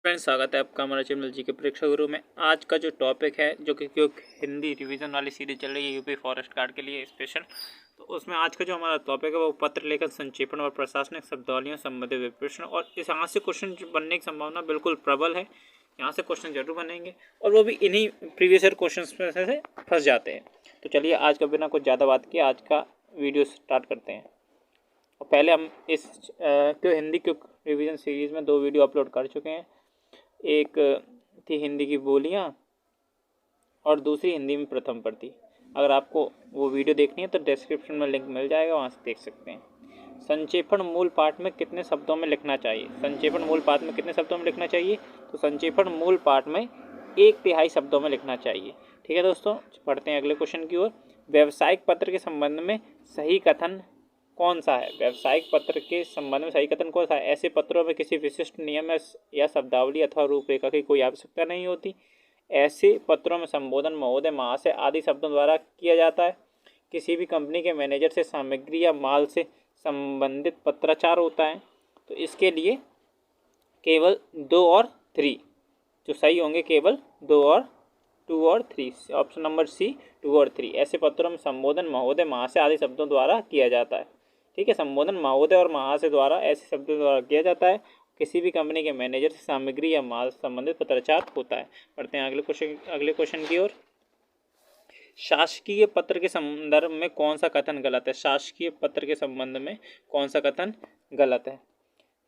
Friends, स्वागत है आपका हमारा चैनल जी के परीक्षा गुरु में। आज का जो टॉपिक है जो कि हिंदी रिवीजन वाली सीरीज चल रही है यूपी फॉरेस्ट गार्ड के लिए स्पेशल, तो उसमें आज का जो हमारा टॉपिक है वो पत्र लेखन, संक्षेपण और प्रशासनिक शब्दावलियों संबंधित प्रश्न। और इस यहाँ से क्वेश्चन बनने की संभावना बिल्कुल प्रबल है। यहाँ से क्वेश्चन जरूर बनेंगे और वो भी इन्हीं प्रीवियस ईयर क्वेश्चन में से फंस जाते हैं। तो चलिए आज का बिना कुछ ज़्यादा बात किए आज का वीडियो स्टार्ट करते हैं। और पहले हम इस हिंदी क्यों रिवीजन सीरीज में 2 वीडियो अपलोड कर चुके हैं। एक थी हिंदी की बोलियां और दूसरी हिंदी में प्रथम प्रति। अगर आपको वो वीडियो देखनी है तो डिस्क्रिप्शन में लिंक मिल जाएगा, वहाँ से देख सकते हैं। संक्षेपण मूल पाठ में कितने शब्दों में लिखना चाहिए? संक्षेपण मूल पाठ में कितने शब्दों में लिखना चाहिए? तो संक्षेपण मूल पाठ में 1/3 शब्दों में लिखना चाहिए। ठीक है दोस्तों, पढ़ते हैं अगले क्वेश्चन की ओर। व्यावसायिक पत्र के संबंध में सही कथन कौन सा है? व्यावसायिक पत्र के संबंध में सही कथन कौन सा है? ऐसे पत्रों में किसी विशिष्ट नियम या शब्दावली अथवा रूपरेखा की कोई आवश्यकता नहीं होती। ऐसे पत्रों में संबोधन महोदय, महाशय आदि शब्दों द्वारा किया जाता है। किसी भी कंपनी के मैनेजर से सामग्री या माल से संबंधित पत्राचार होता है। तो इसके लिए केवल 2 और 3 जो सही होंगे, केवल 2 और 3। ऑप्शन नंबर सी 2 और 3। ऐसे पत्रों में संबोधन महोदय, महाशय आदि शब्दों द्वारा किया जाता है। ठीक है, संबोधन महोदय और महाशय द्वारा ऐसे शब्दों द्वारा किया जाता है। किसी भी कंपनी के मैनेजर से सामग्री या माल से संबंधित पत्राचार होता है। पढ़ते हैं अगले क्वेश्चन की ओर। शासकीय पत्र के संदर्भ में कौन सा कथन गलत है? शासकीय पत्र के संबंध में कौन सा कथन गलत है?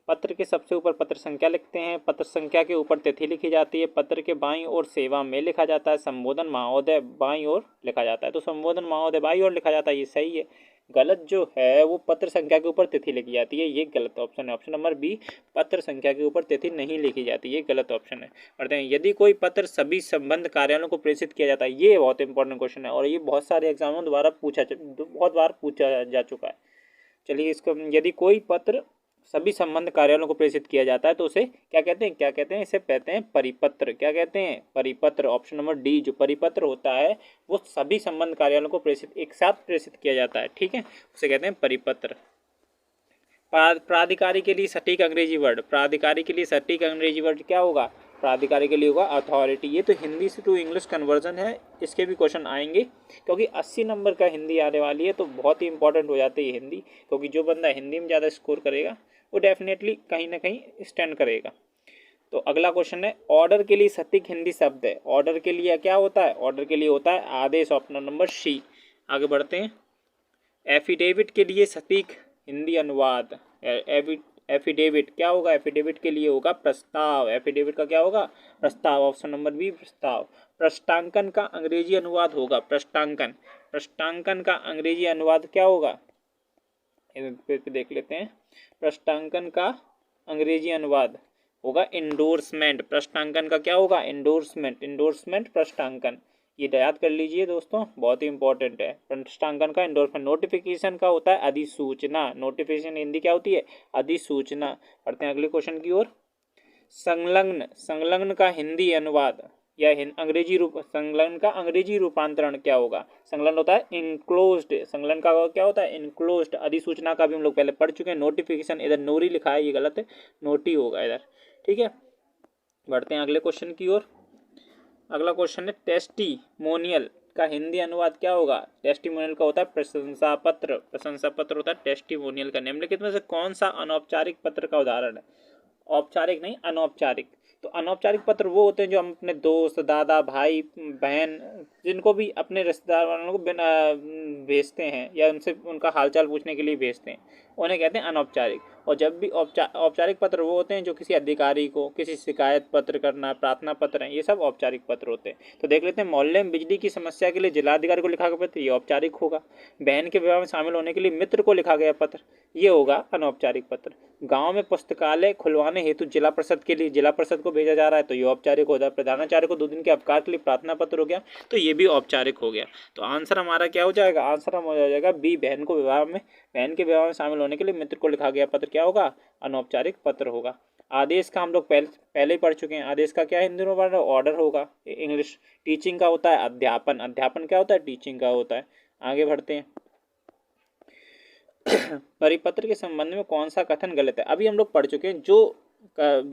पत्र के सबसे ऊपर पत्र संख्या लिखते हैं। पत्र संख्या के ऊपर तिथि लिखी जाती है। पत्र के बाईं ओर सेवा में लिखा जाता है। संबोधन महोदय बाईं ओर लिखा जाता है। तो संबोधन महोदय बाईं ओर लिखा जाता है, ये सही है। गलत जो है वो पत्र संख्या के ऊपर तिथि लिखी जाती है, ये गलत ऑप्शन है। ऑप्शन नंबर बी, पत्र संख्या के ऊपर तिथि नहीं लिखी जाती, ये गलत ऑप्शन है। पढ़ते हैं, यदि कोई पत्र सभी संबंध कार्यालयों को प्रेषित किया जाता है, ये बहुत इंपॉर्टेंट क्वेश्चन है और ये बहुत सारे एग्जामों द्वारा बहुत बार पूछा जा चुका है। चलिए इसको, यदि कोई पत्र सभी संबंध कार्यालयों को प्रेषित किया जाता है तो उसे क्या कहते हैं? क्या कहते हैं? इसे कहते हैं परिपत्र। क्या कहते हैं? परिपत्र। ऑप्शन नंबर डी, जो परिपत्र होता है वो सभी संबंध कार्यालयों को एक साथ प्रेषित किया जाता है। ठीक है, उसे कहते हैं परिपत्र। प्राधिकारी के लिए सटीक अंग्रेजी वर्ड, प्राधिकारी के लिए सटीक अंग्रेजी वर्ड क्या होगा? प्राधिकारी के लिए होगा अथॉरिटी। ये तो हिंदी से टू इंग्लिश कन्वर्जन है, इसके भी क्वेश्चन आएंगे क्योंकि 80 नंबर का हिंदी आने वाली है, तो बहुत ही इंपॉर्टेंट हो जाती है हिंदी, क्योंकि जो बंदा हिंदी में ज़्यादा स्कोर करेगा वो डेफिनेटली कहीं ना कहीं स्टैंड करेगा। तो अगला क्वेश्चन है, ऑर्डर के लिए सटीक हिंदी शब्द है। ऑर्डर के लिए क्या होता है? ऑर्डर के लिए होता है आदेश। Option number C. आगे बढ़ते हैं। एफिडेविट के लिए सटीक हिंदी अनुवाद। एफिडेविट क्या होगा? एफिडेविट के लिए होगा प्रस्ताव। एफिडेविट का क्या होगा? प्रस्ताव। ऑप्शन नंबर बी, प्रस्ताव। प्रश्नांकन का अंग्रेजी अनुवाद होगा प्रश्नांकन। प्रश्नांकन का अंग्रेजी अनुवाद क्या होगा? देख लेते हैं। प्रश्नांकन का अंग्रेजी अनुवाद होगा इंडोर्समेंट। प्रश्नांकन का क्या होगा? इंडोर्समेंट। इंडोर्समेंट प्रश्नांकन, ये याद कर लीजिए दोस्तों, बहुत ही इंपॉर्टेंट है। प्रश्नांकन का इंडोर्समेंट। नोटिफिकेशन का होता है अधिसूचना। नोटिफिकेशन हिंदी क्या होती है? अधिसूचना। पढ़ते हैं अगले क्वेश्चन की ओर। संलग्न, संलग्न का हिंदी अनुवाद या अंग्रेजी रूप, संलग्न का अंग्रेजी रूपांतरण क्या होगा? संलग्न होता है इनक्लोज्ड। संलग्न का क्या होता है? इनक्लोज्ड। अधिसूचना का भी हम लोग पहले पढ़ चुके हैं। नोटिफिकेशन, इधर नोरी लिखा है, ये गलत है, नोटी होगा इधर। ठीक है, बढ़ते हैं अगले क्वेश्चन की ओर। अगला क्वेश्चन है, टेस्टिमोनियल का हिंदी अनुवाद क्या होगा? टेस्टिमोनियल का होता है प्रशंसा पत्र। प्रशंसा पत्र होता है टेस्टिमोनियल का। निम्नलिखित में से कौन सा अनौपचारिक पत्र का उदाहरण है? औपचारिक नहीं, अनौपचारिक। तो अनौपचारिक पत्र वो होते हैं जो हम अपने दोस्त, दादा, भाई, बहन, जिनको भी अपने रिश्तेदार वालों को भेजते हैं या उनसे उनका हालचाल पूछने के लिए भेजते हैं, उन्हें कहते हैं अनौपचारिक। और जब भी औपचारिक पत्र वो होते हैं जो किसी अधिकारी को किसी शिकायत पत्र करना, प्रार्थना पत्र हैं, ये सब औपचारिक पत्र होते हैं। तो देख लेते हैं, मोहल्ले में बिजली की समस्या के लिए जिलाधिकारी को लिखा गया पत्र, ये औपचारिक होगा। बहन के विवाह में शामिल होने के लिए मित्र को लिखा गया पत्र, ये होगा अनौपचारिक पत्र। गांव में पुस्तकालय खुलवाने हेतु जिला परिषद के लिए जिला परिषद को भेजा जा रहा है, तो ये औपचारिक होता है। प्रधानाचार्य को 2 दिन के अवकाश के लिए प्रार्थना पत्र हो गया, तो ये भी औपचारिक हो गया। तो आंसर हमारा क्या हो जाएगा? आंसर हम हो जाएगा बी, बहन के विवाह में शामिल होने के लिए मित्र को लिखा गया पत्र क्या होगा? अनौपचारिक पत्र होगा। आदेश का हम लोग पहले ही पढ़ चुके हैं। आदेश का क्या हिंदी में पढ़ रहे? ऑर्डर होगा इंग्लिश। टीचिंग का होता है अध्यापन। अध्यापन क्या होता है? टीचिंग का होता है। आगे बढ़ते हैं। परिपत्र के संबंध में कौन सा कथन गलत है? अभी हम लोग पढ़ चुके हैं,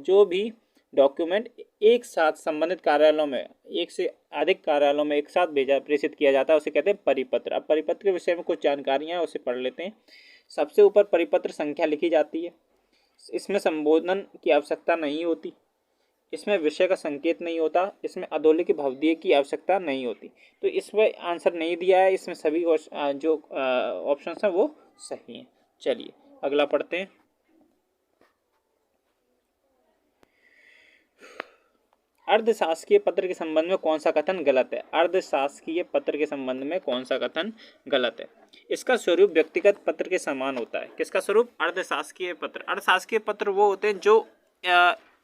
जो भी डॉक्यूमेंट एक साथ संबंधित कार्यालयों में, एक से अधिक कार्यालयों में एक साथ प्रेषित किया जाता है, उसे कहते हैं परिपत्र। अब परिपत्र के विषय में कुछ जानकारियां हैं, उसे पढ़ लेते हैं। सबसे ऊपर परिपत्र संख्या लिखी जाती है। इसमें संबोधन की आवश्यकता नहीं होती, इसमें विषय का संकेत नहीं होता, इसमें अधोलिखित भवदीय की आवश्यकता नहीं होती। तो इसमें आंसर नहीं दिया है, इसमें सभी जो ऑप्शन हैं वो सही हैं। चलिए अगला पढ़ते हैं। अर्धशासकीय पत्र के संबंध में कौन सा कथन गलत है? अर्धशासकीय पत्र के संबंध में कौन सा कथन गलत है? इसका स्वरूप व्यक्तिगत पत्र के समान होता है। किसका स्वरूप? अर्धशासकीय पत्र। अर्धशासकीय पत्र वो होते हैं जो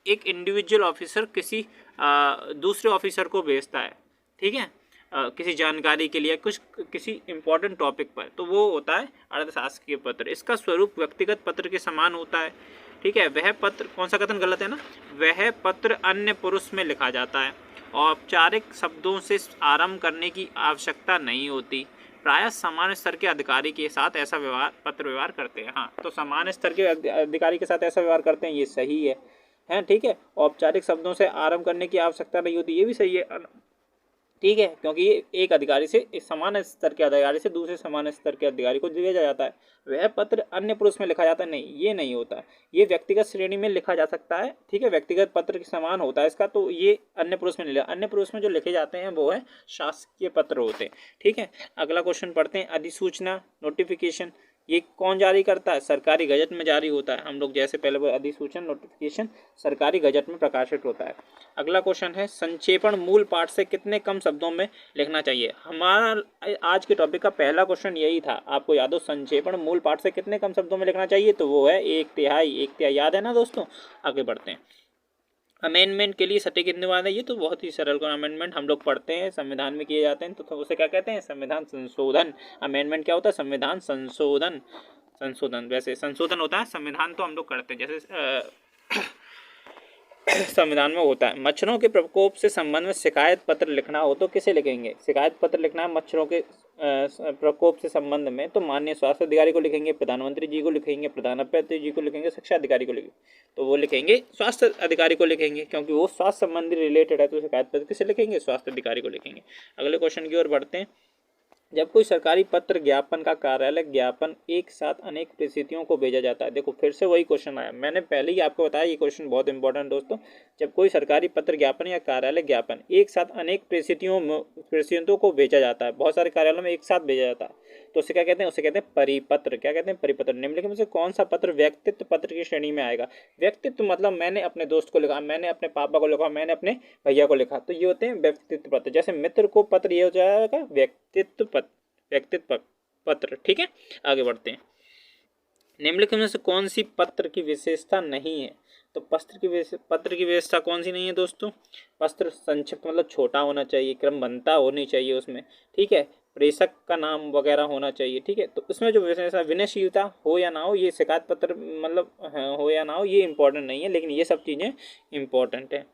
एक इंडिविजुअल ऑफिसर किसी दूसरे ऑफिसर को भेजता है, ठीक है, किसी जानकारी के लिए, कुछ किसी इंपॉर्टेंट टॉपिक पर, तो वो होता है अर्धशासकीय पत्र। इसका स्वरूप व्यक्तिगत पत्र के समान होता है, ठीक है। वह पत्र, कौन सा कथन गलत है ना? वह पत्र अन्य पुरुष में लिखा जाता है, औपचारिक शब्दों से आरंभ करने की आवश्यकता नहीं होती, प्रायः समान स्तर के अधिकारी के साथ ऐसा पत्र व्यवहार करते हैं। हाँ, तो समान स्तर के अधिकारी के साथ ऐसा व्यवहार करते हैं, ये सही है, ठीक है। औपचारिक शब्दों से आरंभ करने की आवश्यकता नहीं होती, ये भी सही है, ठीक है, क्योंकि ये एक अधिकारी से, एक समान स्तर के अधिकारी से दूसरे समान स्तर के अधिकारी को भेजा जाता है। वह पत्र अन्य पुरुष में लिखा जाता है, नहीं, ये नहीं होता, ये व्यक्तिगत श्रेणी में लिखा जा सकता है, ठीक है, व्यक्तिगत पत्र के समान होता है इसका, तो ये अन्य पुरुष में नहीं लिखा। अन्य पुरुष में जो लिखे जाते हैं वो है शासकीय पत्र होते हैं, ठीक है। अगला क्वेश्चन पढ़ते हैं। अधिसूचना, नोटिफिकेशन, ये कौन जारी करता है? सरकारी गजट में जारी होता है। हम लोग जैसे पहले अधिसूचना, नोटिफिकेशन सरकारी गजट में प्रकाशित होता है। अगला क्वेश्चन है, संक्षेपण मूल पाठ से कितने कम शब्दों में लिखना चाहिए? हमारा आज के टॉपिक का पहला क्वेश्चन यही था, आपको याद हो, संक्षेपण मूल पाठ से कितने कम शब्दों में लिखना चाहिए, तो वो है 1/3। 1/3 याद है ना दोस्तों? आगे बढ़ते हैं। अमेंडमेंट के लिए सटीक हिंदुवाद है, ये तो बहुत ही सरल अमेंडमेंट हम लोग पढ़ते हैं, संविधान में किए जाते हैं, तो उसे क्या कहते हैं? संविधान संशोधन। अमेंडमेंट क्या होता है? संविधान संशोधन। संशोधन, वैसे संशोधन होता है, संविधान तो हम लोग करते हैं, जैसे संविधान में होता है। मच्छरों के प्रकोप से संबंध में शिकायत पत्र लिखना हो तो किसे लिखेंगे? शिकायत पत्र लिखना है मच्छरों के प्रकोप से संबंध में, तो माननीय स्वास्थ्य अधिकारी को लिखेंगे, प्रधानमंत्री जी को लिखेंगे, प्रधानाध्यापक जी को लिखेंगे, शिक्षा अधिकारी को लिखेंगे, तो वो लिखेंगे स्वास्थ्य अधिकारी को लिखेंगे, क्योंकि वो स्वास्थ्य संबंधी रिलेटेड है, तो शिकायत पत्र किसे लिखेंगे? स्वास्थ्य अधिकारी को लिखेंगे। अगले क्वेश्चन की ओर बढ़ते हैं। जब कोई सरकारी पत्र ज्ञापन का कार्यालय ज्ञापन एक साथ अनेक परिस्थितियों को भेजा जाता है, देखो फिर से वही क्वेश्चन आया, मैंने पहले ही आपको बताया, ये क्वेश्चन बहुत इंपॉर्टेंट दोस्तों। जब कोई सरकारी पत्र ज्ञापन या कार्यालय ज्ञापन एक साथ अनेक परिस्थितियों को भेजा जाता है, बहुत सारे कार्यालयों में एक साथ भेजा जाता है, तो उसे क्या कहते हैं? उसे कहते हैं परिपत्र। क्या कहते हैं? परिपत्र। निम्नलिखित में से कौन सा पत्र व्यक्तित्व पत्र की श्रेणी में आएगा? व्यक्तित्व मतलब मैंने अपने दोस्त को लिखा, मैंने अपने पापा को लिखा, मैंने अपने भैया को लिखा, तो ये होते हैं व्यक्तित्व पत्र। जैसे मित्र को पत्र, ये हो जाएगा व्यक्तित्व पत्र, व्यक्तित्व पत्र, ठीक है। आगे बढ़ते हैं। निम्नलिखित में से कौन सी पत्र की विशेषता नहीं है? तो पत्र की विशेषता कौन सी नहीं है दोस्तों? पत्र संक्षिप्त मतलब छोटा होना चाहिए, क्रमबद्धता होनी चाहिए उसमें, ठीक है, प्रेषक का नाम वगैरह होना चाहिए, ठीक है। तो इसमें जो विशेषता, विनयशीलता हो या ना हो, ये शिकायत पत्र मतलब हो या ना हो, ये इंपॉर्टेंट नहीं है, लेकिन ये सब चीज़ें इंपॉर्टेंट है।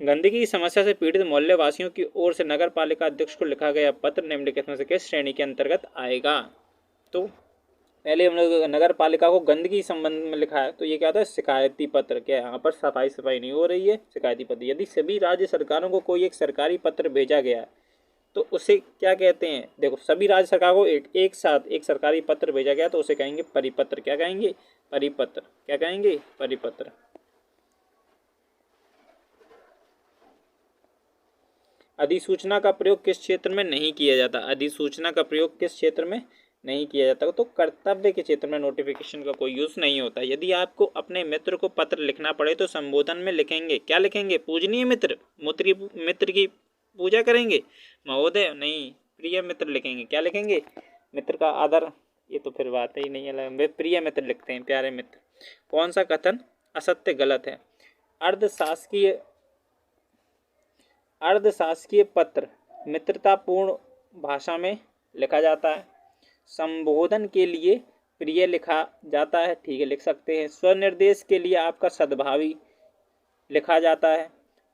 गंदगी की समस्या से पीड़ित मोहल्ले वासियों की ओर से नगर पालिका अध्यक्ष को लिखा गया पत्र निम्नलिखित में से किस श्रेणी के अंतर्गत आएगा? तो पहले हम लोग नगर पालिका को गंदगी संबंध में लिखा है, तो ये क्या होता है? शिकायती पत्र। क्या यहाँ पर सफाई नहीं हो रही है, शिकायती पत्र। यदि सभी राज्य सरकारों को कोई एक सरकारी पत्र भेजा गया तो उसे क्या कहते हैं? देखो, सभी राज्य सरकार को एक साथ एक सरकारी पत्र भेजा गया तो उसे कहेंगे परिपत्र। क्या कहेंगे? परिपत्र। क्या कहेंगे? परिपत्र। अधिसूचना का प्रयोग किस क्षेत्र में नहीं किया जाता? अधिसूचना का प्रयोग किस क्षेत्र में नहीं किया जाता? तो कर्तव्य के क्षेत्र में नोटिफिकेशन का कोई यूज नहीं होता। यदि आपको अपने मित्र को पत्र लिखना पड़े तो संबोधन में लिखेंगे, क्या लिखेंगे? पूजनीय मित्र, मित्र की पूजा करेंगे, महोदय नहीं, प्रिय मित्र लिखेंगे। क्या लिखेंगे? मित्र का आदर, ये तो फिर बात ही नहीं है, प्रिय मित्र लिखते हैं, प्यारे मित्र। कौन सा कथन असत्य, गलत है? अर्धशासकीय पत्र मित्रतापूर्ण भाषा में लिखा जाता है। संबोधन के लिए प्रिय लिखा जाता है, ठीक है, लिख सकते हैं। स्वनिर्देश के लिए आपका सद्भावी लिखा जाता है।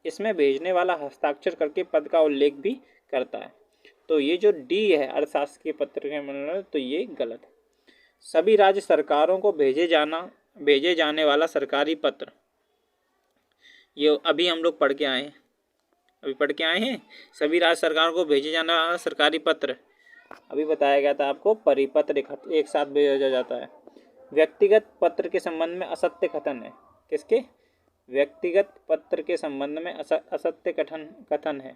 इसमें भेजने वाला हस्ताक्षर करके पद का उल्लेख भी करता है। तो ये जो डी है अर्धशासकीय पत्र के मतलब, तो ये गलत है। सभी राज्य सरकारों को भेजे जाने वाला सरकारी पत्र, ये अभी हम लोग पढ़ के आए हैं, अभी पढ़ के आए हैं। सभी राज्य सरकारों को भेजे जाने वाला सरकारी पत्र, अभी बताया गया था आपको, परिपत्र एक साथ भेजा जाता है। व्यक्तिगत पत्र के संबंध में असत्य कथन है, किसके? व्यक्तिगत पत्र के संबंध में असत्य कथन है।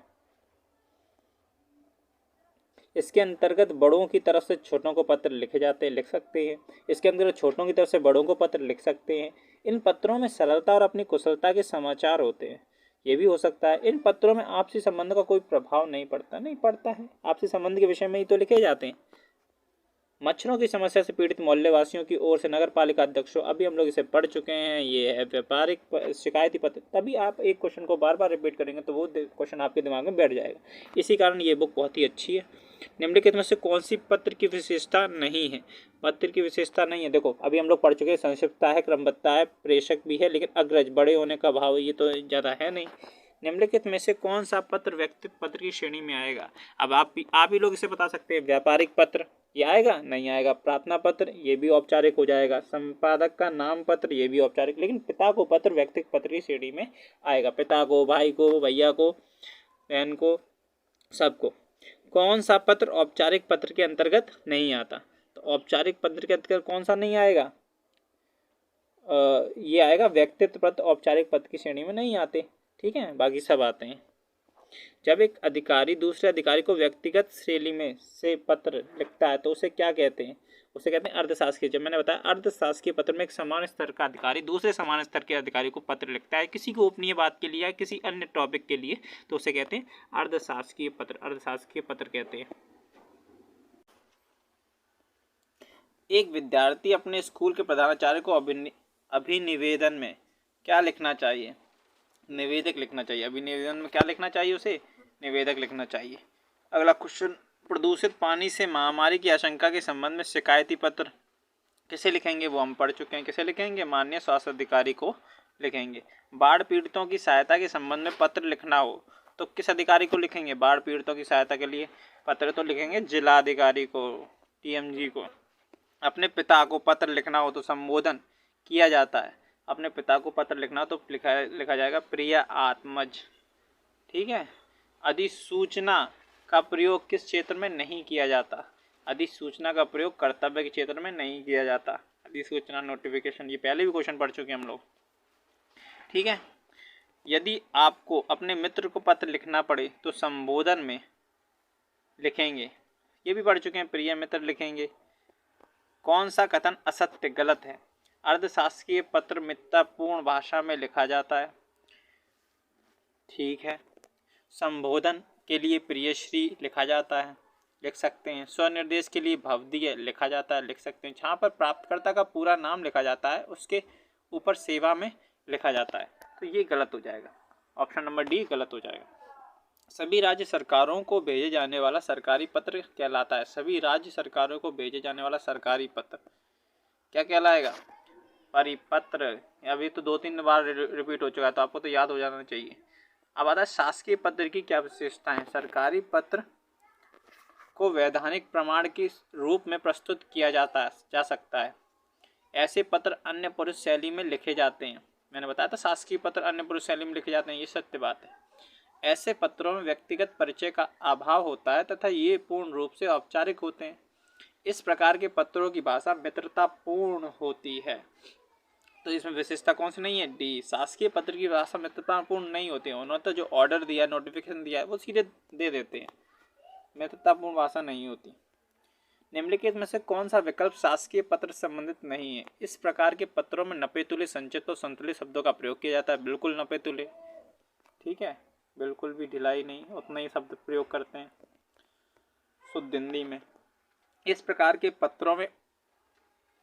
इसके अंतर्गत बड़ों की तरफ से छोटों को पत्र लिखे जाते हैं, लिख सकते हैं। इसके अंतर्गत छोटों की तरफ से बड़ों को पत्र लिख सकते हैं। इन पत्रों में सरलता और अपनी कुशलता के समाचार होते हैं, ये भी हो सकता है। इन पत्रों में आपसी संबंध का कोई प्रभाव नहीं पड़ता है, आपसी संबंध के विषय में ही तो लिखे जाते हैं। मच्छरों की समस्या से पीड़ित मोहल्ले वासियों की ओर से नगर पालिका अध्यक्षों, अभी हम लोग इसे पढ़ चुके हैं, ये है व्यापारिक शिकायती पत्र। तभी आप एक क्वेश्चन को बार बार रिपीट करेंगे तो वो क्वेश्चन आपके दिमाग में बैठ जाएगा। इसी कारण ये बुक बहुत ही अच्छी है। निम्नलिखित में से कौन सी पत्र की विशेषता नहीं है? पत्र की विशेषता नहीं है, देखो अभी हम लोग पढ़ चुके हैं, संक्षिप्तता है, क्रमबद्धता है, प्रेषक भी है, लेकिन अग्रज बड़े होने का भाव ये तो ज़्यादा है नहीं। निम्नलिखित में से कौन सा पत्र व्यक्तिगत पत्र की श्रेणी में आएगा? अब आप ही लोग इसे बता सकते हैं। व्यापारिक पत्र ये आएगा? नहीं आएगा। प्रार्थना पत्र ये भी औपचारिक हो जाएगा। संपादक का नाम पत्र ये भी औपचारिक, लेकिन पिता को पत्र व्यक्तिगत पत्र की श्रेणी में आएगा। पिता को, भाई को, भैया को, बहन को, सबको। कौन सा पत्र औपचारिक पत्र के अंतर्गत नहीं आता? तो औपचारिक पत्र के अंतर्गत कौन सा नहीं आएगा? ये आएगा व्यक्तित्व पत्र, औपचारिक पत्र की श्रेणी में नहीं आते। ठीक है, बाकी सब आते हैं। जब एक अधिकारी दूसरे अधिकारी को व्यक्तिगत शैली में से पत्र लिखता है तो उसे क्या कहते हैं? उसे कहते हैं अर्धशासकीय। जब मैंने बताया अर्धशासकीय पत्र में एक समान स्तर का अधिकारी दूसरे समान स्तर के अधिकारी को पत्र लिखता है किसी गोपनीय बात के लिए या किसी अन्य टॉपिक के लिए, तो उसे कहते हैं अर्धशासकीय पत्र, अर्धशासकीय पत्र कहते हैं। एक विद्यार्थी अपने स्कूल के प्रधानाचार्य को अभिनिवेदन में क्या लिखना चाहिए? निवेदक लिखना चाहिए। अभिनिवेदन में क्या लिखना चाहिए? उसे निवेदक लिखना चाहिए। अगला क्वेश्चन, प्रदूषित पानी से महामारी की आशंका के संबंध में शिकायती पत्र किसे लिखेंगे? वो हम पढ़ चुके हैं। किसे लिखेंगे? माननीय स्वास्थ्य अधिकारी को लिखेंगे। बाढ़ पीड़ितों की सहायता के संबंध में पत्र लिखना हो तो किस अधिकारी को लिखेंगे? बाढ़ पीड़ितों की सहायता के लिए पत्र तो लिखेंगे जिलाधिकारी को, टीएमजी को। अपने पिता को पत्र लिखना हो तो संबोधन किया जाता है। अपने पिता को पत्र लिखना हो तो लिखा जाएगा प्रिय आत्मज। ठीक है। अधिसूचना का प्रयोग किस क्षेत्र में नहीं किया जाता? अधिसूचना का प्रयोग कर्तव्य के क्षेत्र में नहीं किया जाता। अधिसूचना, नोटिफिकेशन, ये पहले भी क्वेश्चन पढ़ चुके हैं हम लोग। ठीक है। यदि आपको अपने मित्र को पत्र लिखना पड़े तो संबोधन में लिखेंगे, ये भी पढ़ चुके हैं, प्रिय मित्र लिखेंगे। कौन सा कथन असत्य, गलत है? अर्धशासकीय पत्र मित्रतापूर्ण भाषा में लिखा जाता है। ठीक है। संबोधन के लिए प्रियश्री लिखा जाता है, लिख सकते हैं। स्वनिर्देश के लिए भवदीय लिखा जाता है, लिख सकते हैं। जहाँ पर प्राप्तकर्ता का पूरा नाम लिखा जाता है उसके ऊपर सेवा में लिखा जाता है, तो ये गलत हो जाएगा। ऑप्शन नंबर डी गलत हो जाएगा। सभी राज्य सरकारों को भेजे जाने वाला सरकारी पत्र कहलाता है। सभी राज्य सरकारों को भेजे जाने वाला सरकारी पत्र क्या कहलाएगा? परिपत्र। अभी तो 2-3 बार रिपीट हो चुका है तो आपको तो याद हो जाना चाहिए। अब आता है शासकीय पत्र की क्या विशेषता है? सरकारी पत्र को वैधानिक प्रमाण के रूप में प्रस्तुत किया जा सकता है। ऐसे पत्र अन्य पुरुष शैली में लिखे जाते हैं। मैंने बताया था शासकीय पत्र अन्य पुरुष शैली में लिखे जाते हैं, ये सत्य बात है। ऐसे पत्रों में व्यक्तिगत परिचय का अभाव होता है तथा ये पूर्ण रूप से औपचारिक होते हैं। इस प्रकार के पत्रों की भाषा मित्रतापूर्ण होती है। तो इसमें विशेषता कौन सी नहीं है? डी। शासकीय पत्र की भाषा मित्रतापूर्ण नहीं होती है। उन्होंने तो जो ऑर्डर दिया, नोटिफिकेशन दिया है वो सीधे दे देते हैं, मित्रतापूर्ण भाषा नहीं होती। निम्नलिखित में से कौन सा विकल्प शासकीय पत्र संबंधित नहीं है? इस प्रकार के पत्रों में नपे तुले, संचित और संतुलित शब्दों का प्रयोग किया जाता है। बिल्कुल नपे तुले। ठीक है, बिल्कुल भी ढिलाई नहीं, उतना ही शब्द प्रयोग करते हैं शुद्ध हिंदी में। इस प्रकार के पत्रों में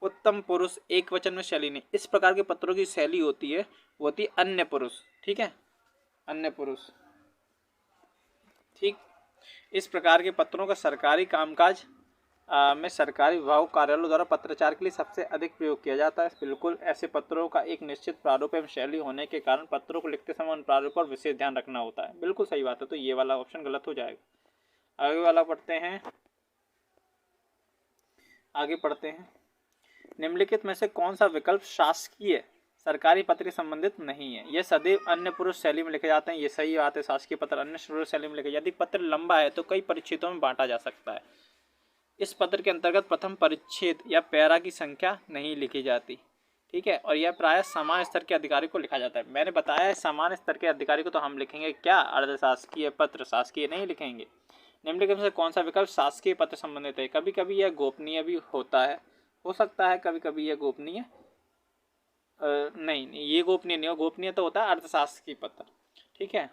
उत्तम पुरुष एक वचन में शैली नहीं। इस प्रकार के पत्रों की शैली होती है वो होती है अन्य पुरुष। ठीक है, अन्य पुरुष। ठीक। इस प्रकार के पत्रों का सरकारी कामकाज में सरकारी विभाग कार्यालयों द्वारा पत्राचार के लिए सबसे अधिक प्रयोग किया जाता है। बिल्कुल, ऐसे पत्रों का एक निश्चित प्रारूप एवं शैली होने के कारण पत्रों को लिखते समय उन प्रारूप पर विशेष ध्यान रखना होता है। बिल्कुल सही बात है, तो ये वाला ऑप्शन गलत हो जाएगा। आगे वाला पढ़ते हैं। निम्नलिखित में से कौन सा विकल्प शासकीय सरकारी पत्र के संबंधित नहीं है। यह सदैव अन्य पुरुष शैली में लिखे जाते हैं, ये सही बात है। शासकीय पत्र अन्य पुरुष शैली में लिखे, यदि पत्र लंबा है तो कई परिच्छेदों में बांटा जा सकता है। इस पत्र के अंतर्गत प्रथम परिच्छेद या पैरा की संख्या नहीं लिखी जाती, ठीक है, और यह प्रायः समान स्तर के अधिकारी को लिखा जाता है। मैंने बताया है समान स्तर के अधिकारी को तो हम लिखेंगे क्या, अर्धशासकीय पत्र, शासकीय नहीं लिखेंगे। निम्नलिखित में से कौन सा विकल्प शासकीय पत्र संबंधित है? कभी कभी यह गोपनीय भी होता है, हो सकता है कभी कभी यह गोपनीय नहीं, ये गोपनीय नहीं हो, गोपनीय तो होता है अर्थशास्त्र की पत्र, ठीक है।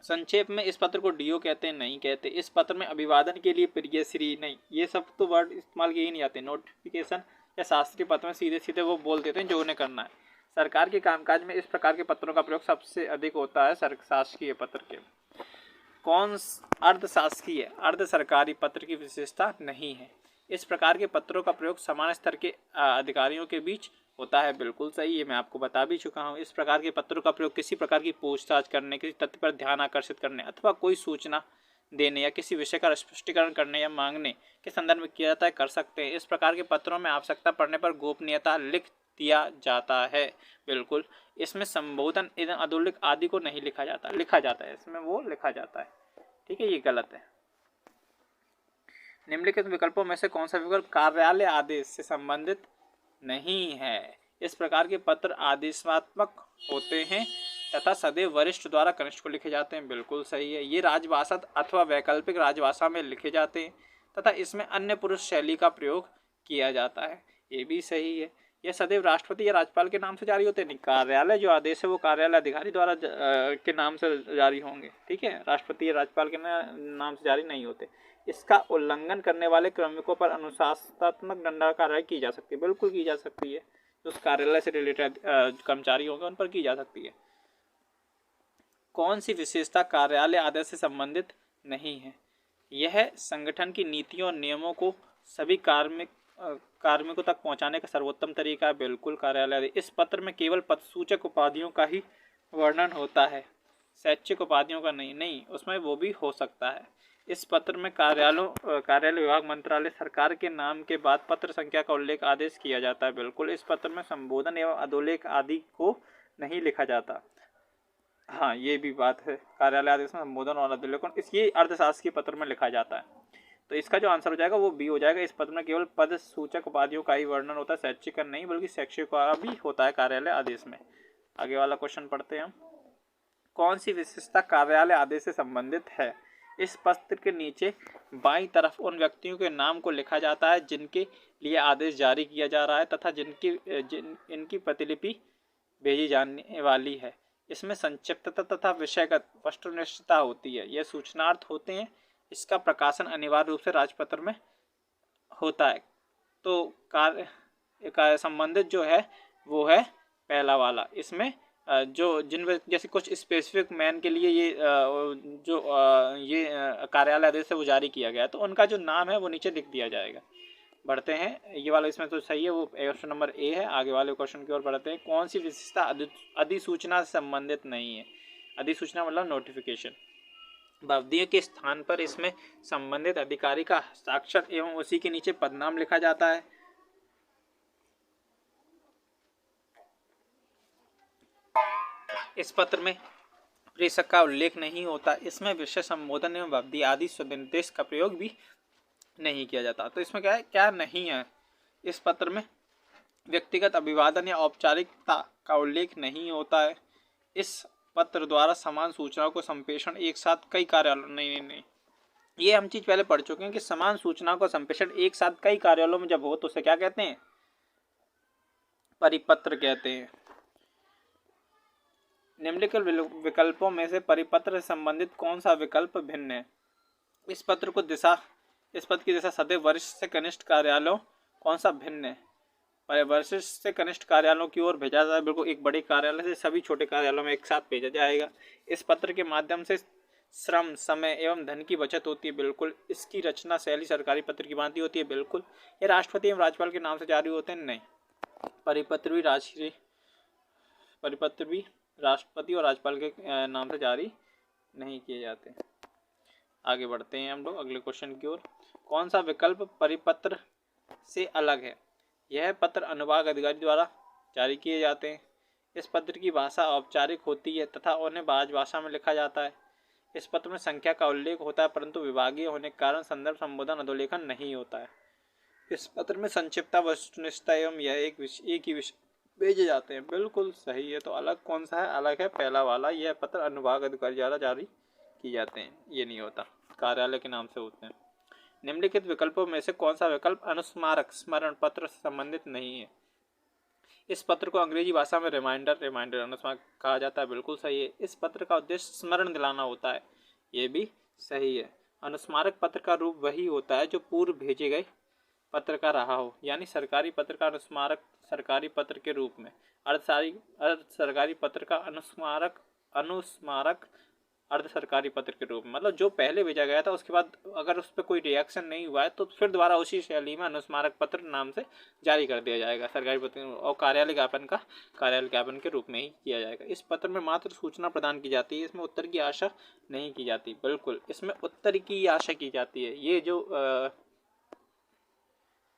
संक्षेप में इस पत्र को डीओ कहते हैं, नहीं कहते। इस पत्र में अभिवादन के लिए प्रिय श्री, नहीं, ये सब तो वर्ड इस्तेमाल किए ही नहीं जाते। नोटिफिकेशन या शास्त्रीय पत्र में सीधे सीधे वो बोल देते हैं जो उन्हें करना है। सरकार के कामकाज में इस प्रकार के पत्रों का प्रयोग सबसे अधिक होता है शासकीय पत्र के। कौन अर्धशासकीय अर्ध सरकारी पत्र की विशेषता नहीं है? इस प्रकार के पत्रों का प्रयोग समान स्तर के अधिकारियों के बीच होता है, बिल्कुल सही है, मैं आपको बता भी चुका हूँ। इस प्रकार के पत्रों का प्रयोग किसी प्रकार की पूछताछ करने, किसी तथ्य पर ध्यान आकर्षित करने अथवा कोई सूचना देने या किसी विषय का स्पष्टीकरण करने या मांगने के संदर्भ में किया जाता है, कर सकते हैं। इस प्रकार के पत्रों में आवश्यकता पड़ने पर गोपनीयता लिख दिया जाता है, बिल्कुल। इसमें संबोधन एवं अधोलेख आदि को नहीं लिखा जाता, लिखा जाता है, इसमें वो लिखा जाता है, ठीक है, ये गलत है। निम्नलिखित विकल्पों में से कौन सा विकल्प कार्यालय आदेश से संबंधित नहीं है? इस प्रकार के पत्र आदेशात्मक होते हैं तथा सदैव वरिष्ठ द्वारा कनिष्ठ को लिखे जाते हैं, बिल्कुल सही है। ये राजभाषा अथवा वैकल्पिक राजभाषा में लिखे जाते हैं तथा इसमें अन्य पुरुष शैली का प्रयोग किया जाता है, ये भी सही है। यह सदैव राष्ट्रपति या राज्यपाल के नाम से जारी होते हैं, नहीं, कार्यालय जो आदेश है वो कार्यालय अधिकारी द्वारा के नाम से जारी होंगे, ठीक है, राष्ट्रपति या राज्यपाल के नाम से जारी नहीं होते। इसका उल्लंघन करने वाले कार्मिकों पर अनुशासनात्मक दंड कार्रवाई की जा सकती है, बिल्कुल की जा सकती है। उस कार्यालय से रिलेटेड कर्मचारी होंगे उन पर की जा सकती है। कौन सी विशेषता कार्यालय आदेश से संबंधित नहीं है? यह संगठन की नीतियों और नियमों को सभी कार्मिकों तक पहुंचाने का सर्वोत्तम तरीका है, बिल्कुल कार्यालय आदेश। इस पत्र में केवल पदसूचक उपाधियों का ही वर्णन होता है, शैक्षिक उपाधियों का नहीं, नहीं, उसमें वो भी हो सकता है। इस पत्र में कार्यालय विभाग मंत्रालय सरकार के नाम के बाद पत्र संख्या का उल्लेख आदेश किया जाता है, बिल्कुल। इस पत्र में संबोधन एवं अधोलेख आदि को नहीं लिखा जाता, हाँ, ये भी बात है। कार्यालय आदेश में संबोधन और अधोलेख ये अर्थशास्त्र के पत्र में लिखा जाता है, तो इसका जो आंसर हो जाएगा वो बी हो जाएगा। इस पत्र में केवल पद सूचक उपाधियों का ही वर्णन होता है, शैक्षिक का नहीं, बल्कि शैक्षिक का भी होता है कार्यालय आदेश में। आगे वाला क्वेश्चन पढ़ते हैं हम। कौन सी विशेषता कार्यालय आदेश से संबंधित है? इस पत्र के नीचे बाईं तरफ उन व्यक्तियों के नाम को लिखा जाता है जिनके लिए आदेश जारी किया जा रहा है तथा इनकी प्रतिलिपि भेजी जाने वाली है। इसमें संक्षिप्तता तथा विषयगत वस्तुनिष्ठता होती है, यह सूचनार्थ होते हैं। इसका प्रकाशन अनिवार्य रूप से राजपत्र में होता है। तो कार्य संबंधित जो है वो है पहला वाला। इसमें जो जिन जैसे कुछ स्पेसिफिक मैन के लिए ये कार्यालय आदेश से वो जारी किया गया, तो उनका जो नाम है वो नीचे लिख दिया जाएगा। बढ़ते हैं, ये वाला इसमें तो सही है, वो क्वेश्चन नंबर ए है। आगे वाले क्वेश्चन की ओर बढ़ते हैं। कौन सी विशेषता अधिसूचना से संबंधित नहीं है? अधिसूचना मतलब नोटिफिकेशन। अवधि के स्थान पर इसमें संबंधित अधिकारी का हस्ताक्षर एवं उसी के नीचे पदनाम लिखा जाता है। इस पत्र में प्रेषक का उल्लेख नहीं होता। इसमें विषय संबोधन एवं अवधि आदि स्वनिर्देश का प्रयोग भी नहीं किया जाता। तो इसमें क्या है, क्या नहीं है? इस पत्र में व्यक्तिगत अभिवादन या औपचारिकता का उल्लेख नहीं होता है। इस पत्र द्वारा समान सूचनाओं को संप्रेषण एक साथ कई कार्यालयों नहीं, ये हम चीज पहले पढ़ चुके हैं कि समान सूचनाओं का संप्रेषण एक साथ कई कार्यालयों में जब हो तो उसे क्या कहते हैं? परिपत्र कहते हैं। निम्नलिखित विकल्पों में से परिपत्र से संबंधित कौन सा विकल्प भिन्न है? इस पत्र की दिशा सदैव वरिष्ठ से कनिष्ठ कार्यालयों कौन सा भिन्न है? वरिष्ठ से कनिष्ठ कार्यालयों की ओर भेजा जाए, बिल्कुल। एक बड़े कार्यालय से सभी छोटे कार्यालयों में एक साथ भेजा जाएगा। इस पत्र के माध्यम से श्रम, समय एवं धन की बचत होती है, बिल्कुल। इसकी रचना शैली सरकारी पत्र की भांति होती है, बिल्कुल। ये राष्ट्रपति एवं राज्यपाल के नाम से जारी होते हैं, नहीं। परिपत्र भी राष्ट्रपति और राज्यपाल के नाम से जारी नहीं किए जाते। आगे बढ़ते हैं हम लोग अगले क्वेश्चन की ओर। कौन सा विकल्प परिपत्र से अलग है? यह पत्र अनुभाग अधिकारी द्वारा जारी किए जाते हैं। इस पत्र की भाषा औपचारिक होती है तथा उन्हें राजभाषा में लिखा जाता है। इस पत्र में संख्या का उल्लेख होता है परंतु विभागीय होने के कारण संदर्भ संबोधन अधोलेखन नहीं होता है। इस पत्र में संक्षिप्तता वस्तुनिष्ठता एवं यह एक ही विषय भेजे जाते हैं। बिल्कुल सही है। तो अलग कौन सा है? अलग है पहला वाला। यह पत्र अनुभाग अधिकारी द्वारा जारी किए जाते हैं, ये नहीं होता, कार्यालय के नाम से होते हैं। निम्नलिखित विकल्पों में से कौन सा विकल्प अनुस्मारक स्मरण पत्र से संबंधित नहीं है? इस पत्र को अंग्रेजी भाषा में रिमाइंडर अनुस्मारक कहा जाता है। बिल्कुल सही है। इस पत्र का उद्देश्य स्मरण दिलाना होता है, ये भी सही है। अनुस्मारक पत्र का रूप वही होता है जो पूर्व भेजे गए पत्र का रहा हो, यानी सरकारी पत्र का अनुस्मारक सरकारी पत्र के रूप में, अर्ध सरकारी पत्र का अनुस्मारक अर्ध सरकारी पत्र के रूप में। मतलब जो पहले भेजा गया था उसके बाद अगर उस पर कोई रिएक्शन नहीं हुआ है तो फिर दोबारा उसी शैली में अनुस्मारक पत्र नाम से जारी कर दिया जाएगा सरकारी पत्र, और कार्यालय ज्ञापन के रूप में ही किया जाएगा। इस पत्र में मात्र सूचना प्रदान की जाती है, इसमें उत्तर की आशा नहीं की जाती। बिल्कुल, इसमें उत्तर की आशा की जाती है।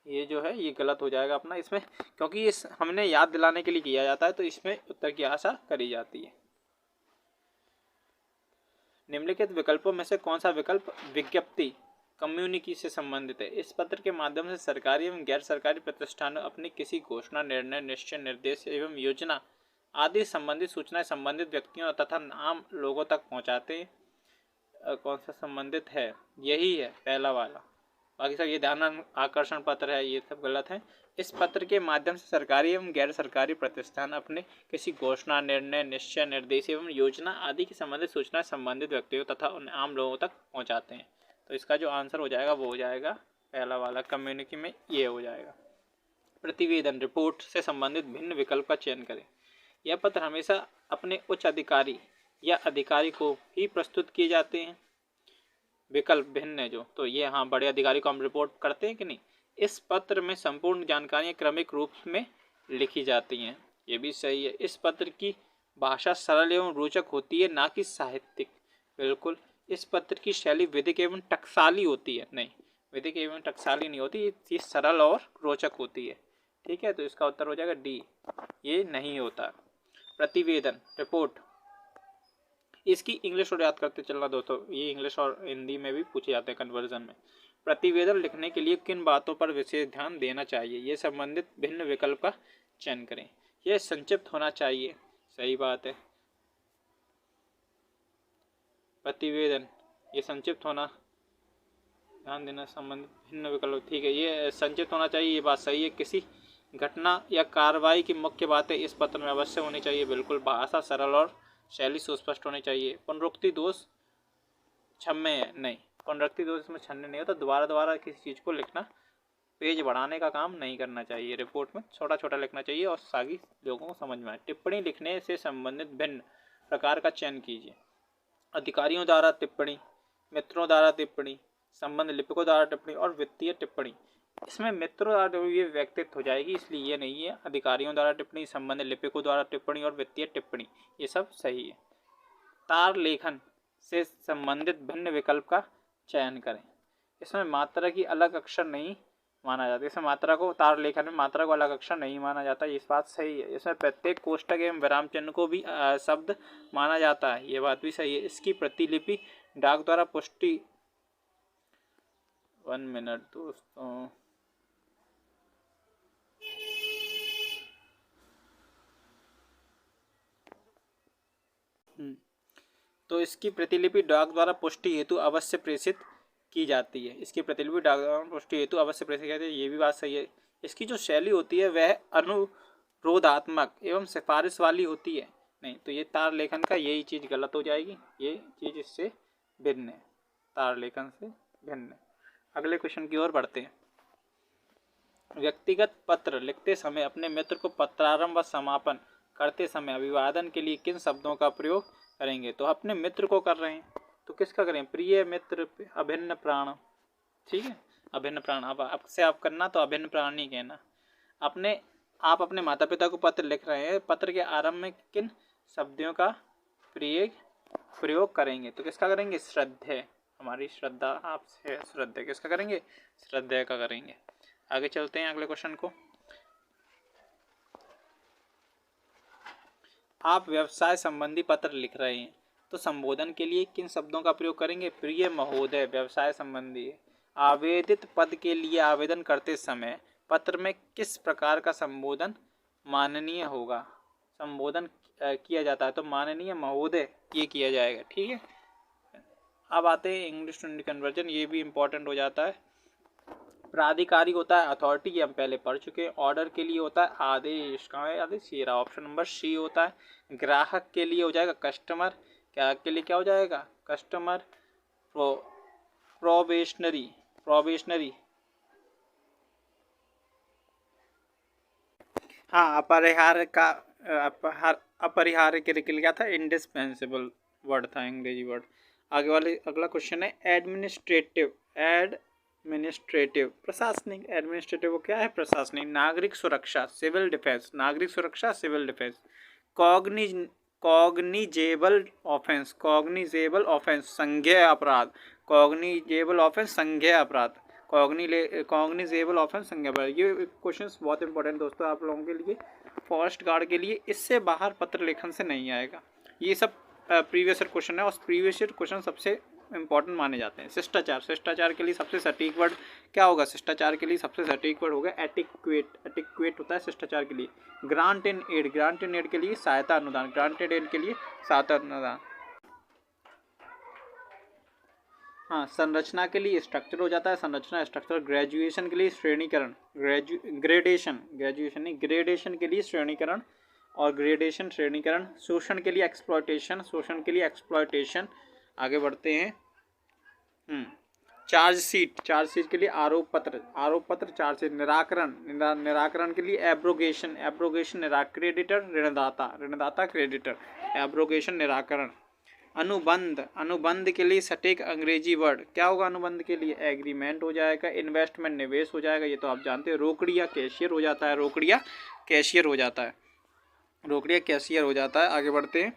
ये जो है ये गलत हो जाएगा अपना इसमें, क्योंकि इस हमने याद दिलाने के लिए किया जाता है, तो इसमें उत्तर की आशा करी जाती है। निम्नलिखित विकल्पों में से कौन सा विकल्प विज्ञप्ति कम्युनिकी से संबंधित है? इस पत्र के माध्यम से सरकारी एवं गैर सरकारी प्रतिष्ठान अपनी किसी घोषणा, निर्णय, निश्चय, निर्देश एवं योजना आदि संबंधित सूचनाएं संबंधित व्यक्तियों तथा आम लोगों तक पहुंचाते हैं। कौन सा संबंधित है? यही है पहला वाला। बाकी सब ये ध्यान आकर्षण पत्र है, ये सब गलत है। इस पत्र के माध्यम से सरकारी एवं गैर सरकारी प्रतिष्ठान अपने किसी घोषणा, निर्णय, निश्चय, निर्देश एवं योजना आदि की संबंधित सूचना संबंधित व्यक्तियों तथा उन आम लोगों तक पहुंचाते हैं। तो इसका जो आंसर हो जाएगा वो हो जाएगा पहला वाला, कम्युनिटी में ये हो जाएगा। प्रतिवेदन रिपोर्ट से संबंधित भिन्न विकल्प का चयन करें। यह पत्र हमेशा अपने उच्च अधिकारी या अधिकारी को ही प्रस्तुत किए जाते हैं। विकल्प भिन्न है जो, तो ये हाँ, बड़े अधिकारी को हम रिपोर्ट करते हैं कि नहीं। इस पत्र में संपूर्ण जानकारियां क्रमिक रूप में लिखी जाती हैं, ये भी सही है। इस पत्र की भाषा सरल एवं रोचक होती है, ना कि साहित्यिक। बिल्कुल। इस पत्र की शैली विधिक एवं टकसाली होती है। नहीं, विधिक एवं टकसाली नहीं होती, ये सरल और रोचक होती है। ठीक है, तो इसका उत्तर हो जाएगा डी, ये नहीं होता। प्रतिवेदन रिपोर्ट, इसकी इंग्लिश और याद करते चलना दोस्तों, ये इंग्लिश और हिंदी में भी पूछे जाते हैं कन्वर्जन में। प्रतिवेदन लिखने के लिए किन बातों पर विशेष ध्यान देना चाहिए? ये संबंधित भिन्न विकल्प का चयन करें। यह संक्षिप्त होना चाहिए, सही बात है। प्रतिवेदन ये संक्षिप्त होना, ध्यान देना संबंधित भिन्न विकल्प, ठीक है, ये संक्षिप्त होना चाहिए, ये बात सही है। किसी घटना या कार्रवाई की मुख्य बातें इस पत्र में अवश्य होनी चाहिए। बिल्कुल। भाषा सरल और शैली सुस्पष्ट होनी चाहिए। पुनरुक्ति दोष क्षम्य है? नहीं, पुनरुक्ति दोष इसमें क्षम्य नहीं होता। दोबारा किसी चीज़ को लिखना, पेज बढ़ाने का काम नहीं करना चाहिए। रिपोर्ट में छोटा छोटा लिखना चाहिए और सागी लोगों को समझ में आए। टिप्पणी लिखने से संबंधित भिन्न प्रकार का चयन कीजिए। अधिकारियों द्वारा टिप्पणी, मित्रों द्वारा टिप्पणी, संबंध लिपिकों द्वारा टिप्पणी और वित्तीय टिप्पणी। इसमें मित्रों द्वारा ये व्यक्तित्व हो जाएगी, इसलिए ये नहीं है। अधिकारियों द्वारा टिप्पणी, संबंधित लिपिकों द्वारा टिप्पणी और वित्तीय टिप्पणी, ये सब सही है। तार लेखन से संबंधित भिन्न विकल्प का चयन करें। इसमें मात्रा की अलग अक्षर नहीं माना जाता। इसमें मात्रा को, तार लेखन में मात्रा को अलग अक्षर नहीं माना जाता, ये बात सही है। इसमें प्रत्येक कोष्टक एवं विराम चिन्ह को भी शब्द माना जाता है, ये बात भी सही है। इसकी प्रतिलिपि डाक द्वारा पुष्टि, 1 मिनट दोस्तों, तो इसकी प्रतिलिपि डाक द्वारा पुष्टि हेतु अवश्य प्रेषित की जाती है। इसकी प्रतिलिपि डाक द्वारा पुष्टि हेतु अवश्य प्रेषित की जाती है, ये भी बात सही है। इसकी जो शैली होती है वह अनुरोधात्मक एवं सिफारिश वाली होती है। नहीं, तो ये तार लेखन का यही चीज़ गलत हो जाएगी, ये चीज़ इससे भिन्न है, तार लेखन से भिन्न है। अगले क्वेश्चन की ओर बढ़ते हैं। व्यक्तिगत पत्र लिखते समय अपने मित्र को पत्रारंभ व समापन करते समय अभिवादन के लिए किन शब्दों का प्रयोग करेंगे? तो अपने मित्र को कर रहे हैं तो किसका करें? प्रिय मित्र, अभिन्न प्राण। ठीक है, अभिन्न प्राण। अब आपसे आप करना तो अभिन्न प्राण नहीं कहना। आप अपने माता पिता को पत्र लिख रहे हैं, पत्र के आरंभ में किन शब्दों का प्रयोग करेंगे? तो किसका करेंगे? श्रद्धेय, हमारी श्रद्धा आपसे, श्रद्धेय किसका करेंगे? श्रद्धेय का करेंगे। आगे चलते हैं अगले क्वेश्चन को। आप व्यवसाय संबंधी पत्र लिख रहे हैं तो संबोधन के लिए किन शब्दों का प्रयोग करेंगे? प्रिय महोदय, व्यवसाय संबंधी। आवेदित पद के लिए आवेदन करते समय पत्र में किस प्रकार का संबोधन माननीय होगा? संबोधन किया जाता है तो माननीय महोदय ये किया जाएगा। ठीक है, अब आते हैं इंग्लिश टू हिंदी कन्वर्जन, ये भी इंपॉर्टेंट हो जाता है। प्राधिकारिक होता है अथॉरिटी, ये हम पहले पढ़ चुके हैं। ऑर्डर के लिए होता है आदेश, कहाँ है आदेश? ये रहा ऑप्शन नंबर सी होता है। ग्राहक के लिए हो जाएगा कस्टमर, ग्राहक के लिए क्या हो जाएगा? कस्टमर। Probationary, probationary. हाँ, अपरिहार्य का अपरिहार्य के लिए क्या था? इंडिस्पेंसिबल वर्ड था, अंग्रेजी वर्ड। आगे वाले अगला क्वेश्चन है एडमिनिस्ट्रेटिव, एडमिनिस्ट्रेटिव प्रशासनिक। एडमिनिस्ट्रेटिव क्या है? प्रशासनिक। नागरिक सुरक्षा, सिविल डिफेंस, नागरिक सुरक्षा civil defence. Cognizable offence, cognizable offence संज्ञेय अपराध, कॉग्निजेबल ऑफेंस संज्ञेय अपराध, कॉग्निजेबल ऑफेंस संज्ञेय अपराध। ये क्वेश्चंस बहुत इंपॉर्टेंट दोस्तों आप लोगों के लिए, फॉरेस्ट गार्ड के लिए। इससे बाहर पत्र लेखन से नहीं आएगा। ये सब प्रीवियस ईयर क्वेश्चन है और प्रीवियस ईयर क्वेश्चन सबसे इंपॉर्टेंट माने जाते हैं। शिष्टाचार, शिष्टाचार के लिए सबसे सटीक वर्ड क्या होगा? शिष्टाचार के लिए सबसे सटीक वर्ड होगा एटिक्वेट, एटिक्वेट होता है शिष्टाचार के लिए। Grant in aid, grant in aid के लिए सहायता अनुदान, ग्रांटेड एड के लिए सहायता अनुदान। हाँ, संरचना के लिए स्ट्रक्चर हो जाता है, संरचना स्ट्रक्चर। ग्रेजुएशन के लिए श्रेणीकरण, ग्रेडेशन, ग्रेजुएशन नहीं, ग्रेडेशन के लिए श्रेणीकरण और ग्रेडेशन श्रेणीकरण। शोषण के लिए एक्सप्लॉयटेशन, शोषण के लिए एक्सप्लॉयटेशन। आगे बढ़ते हैं। चार्जशीट, चार्जशीट के लिए आरोप पत्र, आरोप पत्र चार्जशीट। निराकरण, निराकरण के लिए एब्रोगेशन, एब्रोगेशन क्रेडिटर ऋणदाता, ऋणदाता क्रेडिटर, एब्रोगेशन निराकरण। अनुबंध, अनुबंध के लिए सटीक अंग्रेजी वर्ड क्या होगा? अनुबंध के लिए एग्रीमेंट हो जाएगा। इन्वेस्टमेंट निवेश हो जाएगा, ये तो आप जानते हैं। रोकड़िया कैशियर हो जाता है, रोकड़िया कैशियर हो जाता है, रोकड़िया कैशियर हो जाता है। आगे बढ़ते हैं।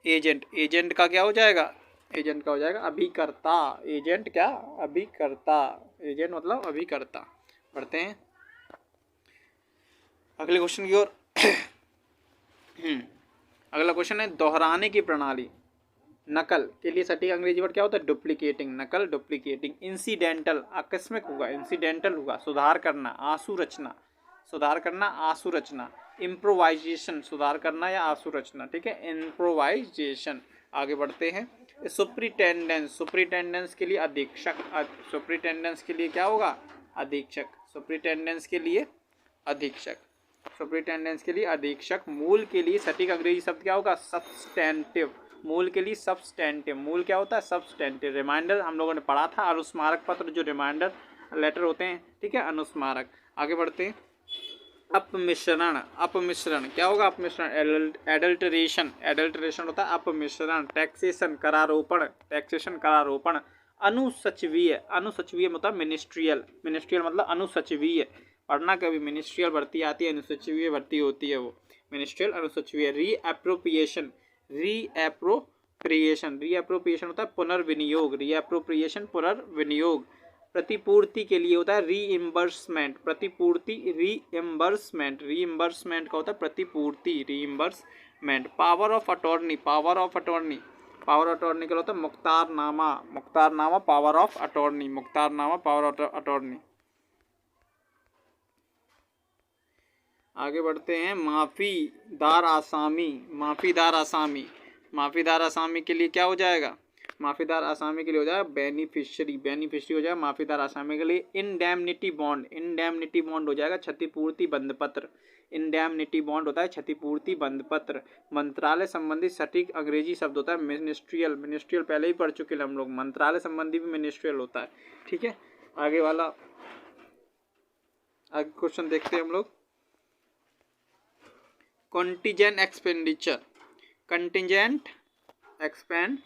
एजेंट, एजेंट का क्या हो जाएगा? एजेंट का हो जाएगा अभिकर्ता। एजेंट क्या? अभिकर्ता। एजेंट मतलब अभिकर्ता। बढ़ते हैं अगले क्वेश्चन की ओर। अगला क्वेश्चन है दोहराने की प्रणाली। नकल के लिए सटीक अंग्रेजी वर्ड क्या होता है? डुप्लीकेटिंग, नकल डुप्लीकेटिंग। इंसिडेंटल आकस्मिक होगा, इंसिडेंटल होगा। सुधार करना, आंसू रचना, सुधार करना, आंसू रचना। इम्प्रोवाइजेशन, सुधार करना या आंसू रचना। ठीक है, इम्प्रोवाइजेशन। आगे बढ़ते हैं। सुप्रिटेंडेंस, सुप्रिटेंडेंस के लिए अधीक्षक, सुप्रिटेंडेंस के लिए क्या होगा? अधीक्षक, सुप्रिटेंडेंस के लिए अधीक्षक, सुप्रिटेंडेंस के लिए अधीक्षक। मूल के लिए सटीक अंग्रेजी शब्द क्या होगा? सब्सटेंटिव, मूल के लिए सब्सटेंटिव। मूल क्या होता है? सब्सटेंटिव। रिमाइंडर हम लोगों ने पढ़ा था, अनुस्मारक पत्र जो रिमाइंडर लेटर होते हैं, ठीक है, अनुस्मारक। आगे बढ़ते हैं। अपमिश्रण, अपमिश्रण क्या होगा? अपमिश्रण एडल्टरेशन, एडल्टरेशन होता है अपमिश्रण। Taxation करारोपण, taxation करारोपण। अनुसचिवीय, अनुसचिवीय मतलब मिनिस्ट्रियल, मिनिस्ट्रियल मतलब अनुसचिवीय। पढ़ना कभी, मिनिस्ट्रियल भर्ती आती है, अनुसचिवीय भर्ती होती है वो, मिनिस्ट्रियल अनुसचिवीय। रीएप्रोप्रिएशन, रीएप्रोप्रिएशन, रीएप्रोप्रिएशन होता है पुनर्विनियोग, रीएप्रोप्रिएशन पुनर्विनियोग। प्रतिपूर्ति के लिए होता है रीइम्बर्समेंट, प्रतिपूर्ति रीइम्बर्समेंट, रीइम्बर्समेंट का होता है प्रतिपूर्ति, reimbursement. Power of attorney, power of attorney, power of attorney का होता है मुख्तारनामा, मुख्तारनामा पावर ऑफ अटॉर्नी, मुख्तारनामा पावर ऑफ अटॉर्नी। आगे बढ़ते हैं। माफीदार आसामी, माफीदार आसामी, माफीदार आसामी के लिए क्या हो जाएगा? माफीदार आसामी के लिए हो जाएगा बेनिफिशियरी, बेनिफिशियरी हो जाएगा माफीदार आसामी के लिए। इंडेमनिटी बॉन्ड, इंडेमनिटी बॉन्ड हो जाएगा क्षतिपूर्ति बंधपत्र, इंडेमनिटी बॉन्ड होता है क्षतिपूर्ति बंधपत्र। मंत्रालय संबंधी सटीक अंग्रेजी शब्द होता है मिनिस्ट्रियल, मिनिस्ट्रियल पहले ही पढ़ चुके हम लोग, मंत्रालय संबंधी भी मिनिस्ट्रियल होता है। ठीक है, आगे वाला आगे क्वेश्चन देखते हैं हम लोग। Contingent expenditure, contingent expand,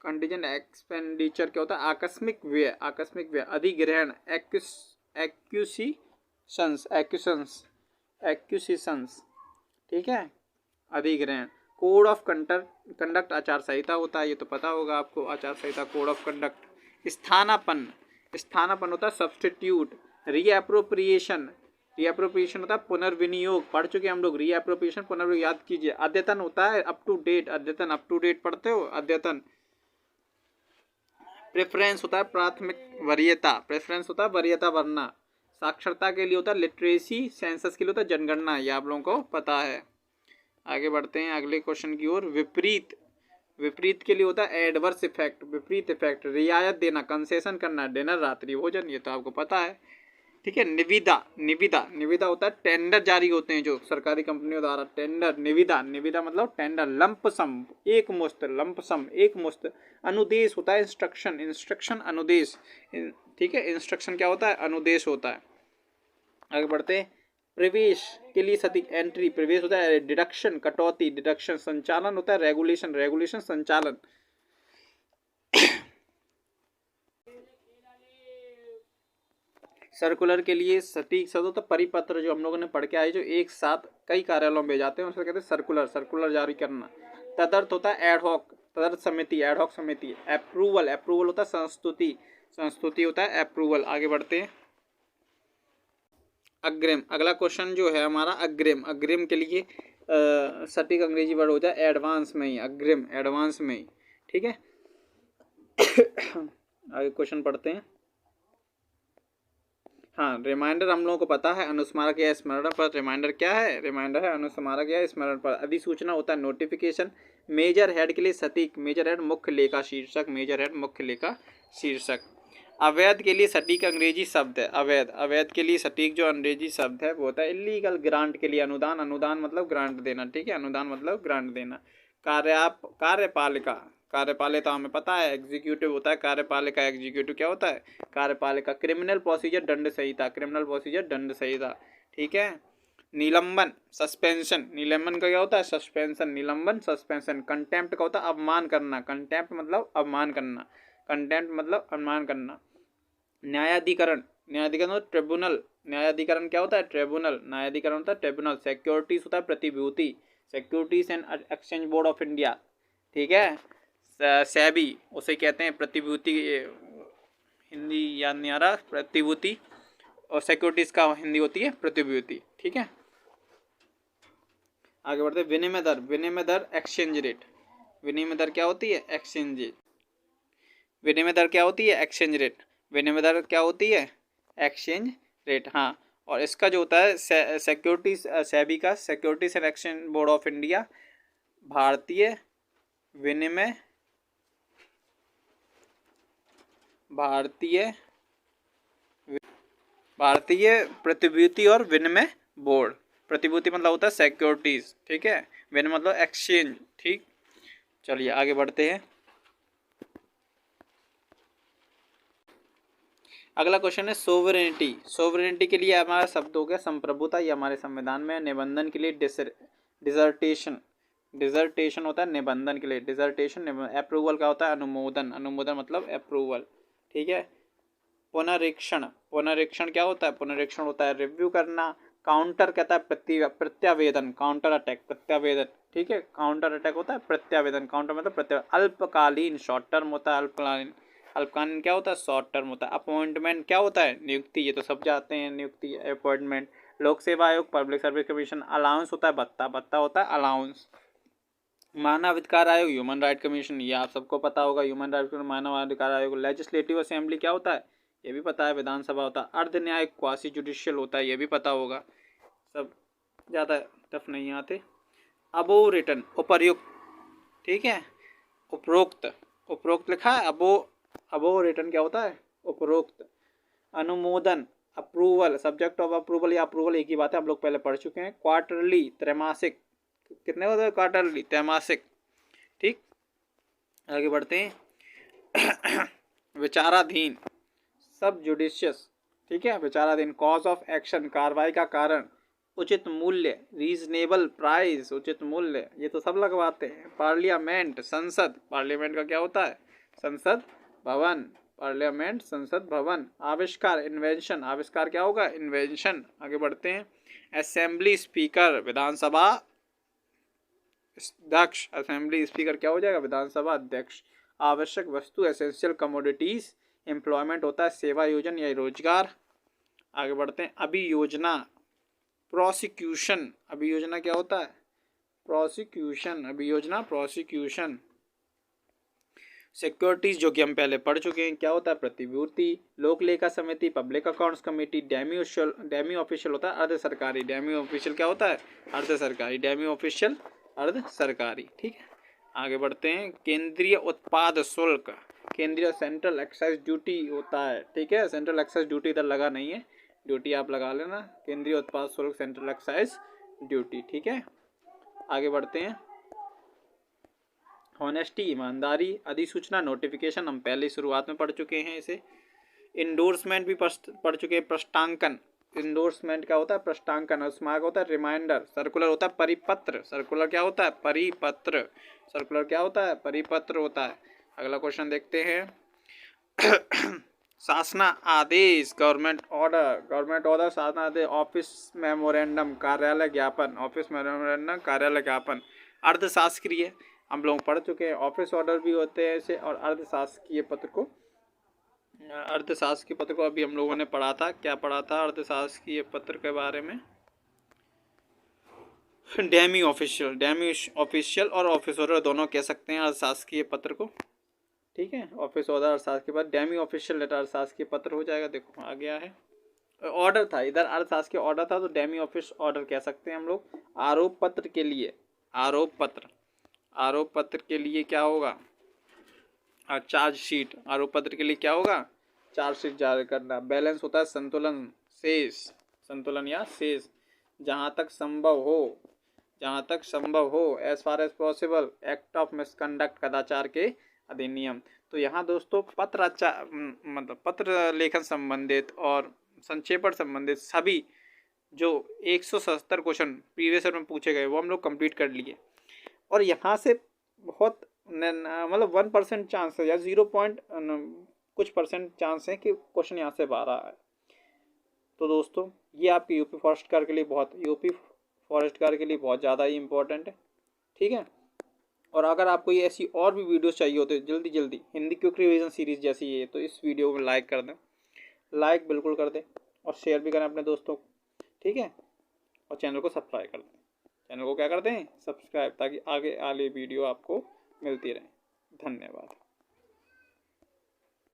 contingent expenditure क्या होता है? आकस्मिक व्यय, आकस्मिक व्यय। अधिग्रहण एक्यूसिशंस, एक्यूशंस, एक्यूसिशंस, ठीक है, अधिग्रहण। कोड ऑफ कंडक्ट आचार संहिता होता है, ये तो पता होगा आपको, आचार संहिता कोड ऑफ कंडक्ट। स्थानापन्न, स्थानापन्न होता है सब्स्टिट्यूट। रीएप्रोप्रिएशन, रीएप्रोप्रिएशन होता है पुनर्विनियोग, पढ़ चुके हम लोग। रीएप्रोप्रिएशन पुनर्विनियोग याद कीजिए। अद्यतन होता है अप टू डेट, अद्यतन अप टू डेट पढ़ते हो, अद्यतन। प्रेफरेंस होता है प्राथमिक वरीयता, प्रेफरेंस होता है वरीयता वरना। साक्षरता के लिए होता है लिटरेसी, सेंसस के लिए होता है जनगणना, ये आप लोगों को पता है। आगे बढ़ते हैं अगले क्वेश्चन की ओर। विपरीत, विपरीत के लिए होता है एडवर्स इफेक्ट, विपरीत इफेक्ट। रियायत देना, कंसेशन करना, डिनर रात्रि भोजन, ये तो आपको पता है। ठीक है। निविदा, निविदा, निविदा होता है टेंडर जारी होते हैं जो सरकारी कंपनियों द्वारा, टेंडर। निविदा, निविदा मतलब टेंडर। लंप सम, एक मुश्त, लंप सम एक मुश्त। अनुदेश होता है इंस्ट्रक्शन, इंस्ट्रक्शन अनुदेश। ठीक है, इंस्ट्रक्शन क्या होता है, अनुदेश होता है। आगे बढ़ते हैं। प्रवेश के लिए सटीक एंट्री, प्रवेश होता है डिडक्शन, कटौती, डिडक्शन। संचालन होता है रेगुलेशन, रेगुलेशन संचालन। सर्कुलर के लिए सटीक शब्द होता है परिपत्र, जो हम लोगों ने पढ़ के आए, जो एक साथ कई कार्यालयों में भेजे जाते हैं, उसे कहते हैं सर्कुलर, सर्कुलर जारी करना। तदर्थ होता है एडहॉक, तदर्थ समिति, एडहॉक समिति। अप्रूवल, अप्रूवल होता है संस्तुति, संस्तुति होता है अप्रूवल। आगे बढ़ते हैं। अग्रिम, अगला क्वेश्चन जो है हमारा अग्रिम, अग्रिम के लिए सटीक अंग्रेजी वर्ड होता है एडवांस में ही, अग्रिम एडवांस में ही। ठीक है। आगे क्वेश्चन पढ़ते हैं। हाँ, रिमाइंडर हम लोगों को पता है, अनुस्मारक या स्मरण पर। रिमाइंडर क्या है, रिमाइंडर है अनुस्मारक या स्मरण पर। अधिसूचना होता है नोटिफिकेशन। मेजर हेड के लिए सटीक, मेजर हेड मुख्य लेखा शीर्षक, मेजर हेड मुख्य लेखा शीर्षक। अवैध के लिए सटीक अंग्रेजी शब्द है अवैध, अवैध के लिए सटीक जो अंग्रेजी शब्द है वो होता है इलीगल। ग्रांट के लिए अनुदान, अनुदान मतलब ग्रांट देना। ठीक है, अनुदान मतलब ग्रांट देना। कार्यपालिका, कार्यपालिका हमें पता है एग्जीक्यूटिव होता है कार्यपालिका, एग्जीक्यूटिव क्या होता है कार्यपालिका। क्रिमिनल प्रोसीजर दंड संहिता, क्रिमिनल प्रोसीजर दंड संहिता। ठीक है। निलंबन, सस्पेंशन, निलंबन का क्या होता है सस्पेंशन, निलंबन सस्पेंशन। कंटेम्प्ट का होता है अपमान करना, कंटेम्प्ट मतलब अपमान करना, कंटेम्प्ट मतलब अपमान करना। न्यायाधिकरण, न्यायाधिकरण होता है ट्रिब्यूनल, न्यायाधिकरण क्या होता है ट्रिब्यूनल, न्यायाधिकरण होता है ट्रिब्यूनल। सिक्योरिटीज होता है प्रतिभूति, securities and exchange board of India. ठीक है। सेबी उसे कहते हैं प्रतिभूति, हिंदी याद नहीं आ रहा, प्रतिभूति, और सिक्योरिटीज का हिंदी होती है प्रतिभूति। ठीक है। आगे बढ़ते हैं। विनिमय दर, विनिमय दर एक्सचेंज रेट, विनिमय दर क्या होती है एक्सचेंज, विनिमय दर क्या होती है एक्सचेंज रेट, विनिमय दर क्या होती है एक्सचेंज रेट। हाँ, और इसका जो होता है सिक्योरिटीज, सेबी का securities and exchange board of India, भारतीय विनिमय, भारतीय प्रतिभूति और विनिमय बोर्ड। प्रतिभूति मतलब होता है सिक्योरिटीज, ठीक है, विनिमय मतलब एक्सचेंज। ठीक, चलिए आगे बढ़ते हैं। अगला क्वेश्चन है सोवरेनिटी, सोवरेनिटी के लिए हमारा शब्द हो गया संप्रभुता, ये हमारे संविधान में। निबंधन के लिए डिजर्टेशन, डिजर्टेशन होता है निबंधन के लिए, डिजर्टेशन। अप्रूवल का होता है अनुमोदन, अनुमोदन मतलब अप्रूवल। ठीक है। पुनरीक्षण, पुनरीक्षण क्या होता है पुनरीक्षण होता है रिव्यू करना। काउंटर कहता है प्रत्यावेदन, काउंटर अटैक, प्रत्यावेदन। ठीक है, काउंटर अटैक होता है प्रत्यावेदन, काउंटर मतलब प्रत्यावेदन। अल्पकालीन शॉर्ट टर्म होता है अल्पकालीन, अल्पकालीन क्या होता है शॉर्ट टर्म होता है। अपॉइंटमेंट क्या होता है नियुक्ति, ये तो सब जानते हैं नियुक्ति अपॉइंटमेंट। लोक सेवा आयोग, पब्लिक सर्विस कमीशन। अलाउंस होता है भत्ता, भत्ता होता है अलाउंस। मानव अधिकार आयोग, ह्यूमन राइट कमीशन, ये आप सबको पता होगा, ह्यूमन राइट मानव अधिकार आयोग। लेजिस्लेटिव असेंबली क्या होता है ये भी पता है, विधानसभा होता है। अर्ध न्यायिक क्वासी जुडिशियल होता है, ये भी पता होगा, सब ज़्यादा टफ नहीं आते। अबो रिटन उपर्युक्त, ठीक है, उपरोक्त, उपरोक्त लिखा है, अबो रिटन क्या होता है उपरोक्त। अनुमोदन, अप्रूवल, सब्जेक्ट ऑफ अप्रूवल या अप्रूवल एक ही बात है, हम लोग पहले पढ़ चुके हैं। क्वार्टरली, त्रैमासिक, कितने होते हैं क्वार्टरली त्रैमासिक। ठीक, आगे बढ़ते हैं। विचाराधीन, सब जुडिशियस, ठीक है, विचाराधीन। कॉज ऑफ एक्शन, कार्रवाई का कारण। उचित मूल्य, रीजनेबल प्राइस, उचित मूल्य, ये तो सब लगवाते हैं। पार्लियामेंट, संसद, पार्लियामेंट का क्या होता है संसद भवन, पार्लियामेंट संसद भवन। आविष्कार, इन्वेंशन, आविष्कार क्या होगा इन्वेंशन। आगे बढ़ते हैं। असेंबली स्पीकर, विधानसभा अध्यक्ष, असेंबली स्पीकर क्या हो जाएगा विधानसभा अध्यक्ष। आवश्यक वस्तु, एसेंशियल कमोडिटीज। एम्प्लॉयमेंट होता है सेवा योजन या रोजगार। आगे बढ़ते हैं। अभियोजना, प्रोसिक्यूशन अभियोजना क्या होता है? Prosecution अभियोजना, prosecution. सिक्योरिटीज जो कि हम पहले पढ़ चुके हैं, क्या होता है? प्रतिभूति। लोक लेखा समिति, public accounts committee. Demi official होता है अर्ध सरकारी। डेमी ऑफिशियल क्या होता है? अर्ध सरकारी। डेमी ऑफिशियल अर्ध सरकारी। ठीक है, आगे बढ़ते हैं। केंद्रीय उत्पाद शुल्क, केंद्रीय सेंट्रल एक्साइज ड्यूटी होता है। ठीक है, सेंट्रल एक्साइज ड्यूटी इधर लगा नहीं है, ड्यूटी आप लगा लेना। केंद्रीय उत्पाद शुल्क, सेंट्रल एक्साइज ड्यूटी। ठीक है, आगे बढ़ते हैं। ऑनेस्टी, ईमानदारी। अधिसूचना, नोटिफिकेशन, हम पहले शुरुआत में पढ़ चुके हैं इसे। इंडोर्समेंट भी पढ़ चुके हैं। प्रस्तांकन, इंडोर्समेंट क्या होता है? प्रस्तांकन। उसमें आगे होता है रिमाइंडर। सर्कुलर होता है परिपत्र। सर्कुलर क्या होता है? परिपत्र। सर्कुलर क्या होता है? परिपत्र होता है। अगला क्वेश्चन देखते हैं। शासना आदेश, गवर्नमेंट ऑर्डर। गवर्नमेंट ऑर्डर, शासना आदेश। ऑफिस मेमोरेंडम, कार्यालय ज्ञापन। ऑफिस मेमोरेंडम, कार्यालय ज्ञापन। अर्धशासकीय हम लोग पढ़ चुके हैं। ऑफिस ऑर्डर भी होते हैं ऐसे, और अर्धशासकीय पत्र को, अर्थशास्त्र के पत्र को अभी हम लोगों ने पढ़ा था। क्या पढ़ा था अर्थशास्त्रीय पत्र के बारे में? डेमी ऑफिशियल और ऑफिस ऑर्डर दोनों कह सकते हैं अर्थशास्त्रीय पत्र को। ठीक है, ऑफिस ऑर्डर अर्थशास्त्र के बाद डेमी ऑफिशियल लेटर अर्थशास्त्रीय पत्र हो जाएगा। देखो आ गया है, ऑर्डर था इधर, अर्थशास्त्रीय ऑर्डर था तो डेमी ऑफिस ऑर्डर कह सकते हैं हम लोग। आरोप पत्र के लिए, आरोप पत्र के लिए क्या होगा? चार्जशीट। आरोप पत्र के लिए क्या होगा? चार्जशीट जारी करना। बैलेंस होता है संतुलन, शेष, संतुलन या शेष। जहाँ तक संभव हो, as far as possible, act of misconduct, कदाचार के अधिनियम। तो यहाँ दोस्तों मतलब पत्र लेखन संबंधित और संक्षेपण संबंधित सभी जो 177 क्वेश्चन प्रीवियस ईयर में पूछे गए वो हम लोग कंप्लीट कर लिए। और यहाँ से बहुत मतलब 1% चांस है या 0 कुछ परसेंट चांस है कि क्वेश्चन यहाँ से बाहर आया है। तो दोस्तों ये आपके यूपी फॉरेस्ट गार्ड के लिए बहुत ज़्यादा ही इम्पोर्टेंट है। ठीक है, और अगर आपको ये ऐसी और भी वीडियोस चाहिए होते हैं जल्दी हिंदी क्विक रिवीजन सीरीज जैसी ये, तो इस वीडियो को लाइक कर दें, लाइक बिल्कुल कर दें, और शेयर भी करें अपने दोस्तों को। ठीक है, और चैनल को सब्सक्राइब कर दें। चैनल को क्या कर दें? सब्सक्राइब, ताकि आगे वाली वीडियो आपको मिलती रहे। धन्यवाद।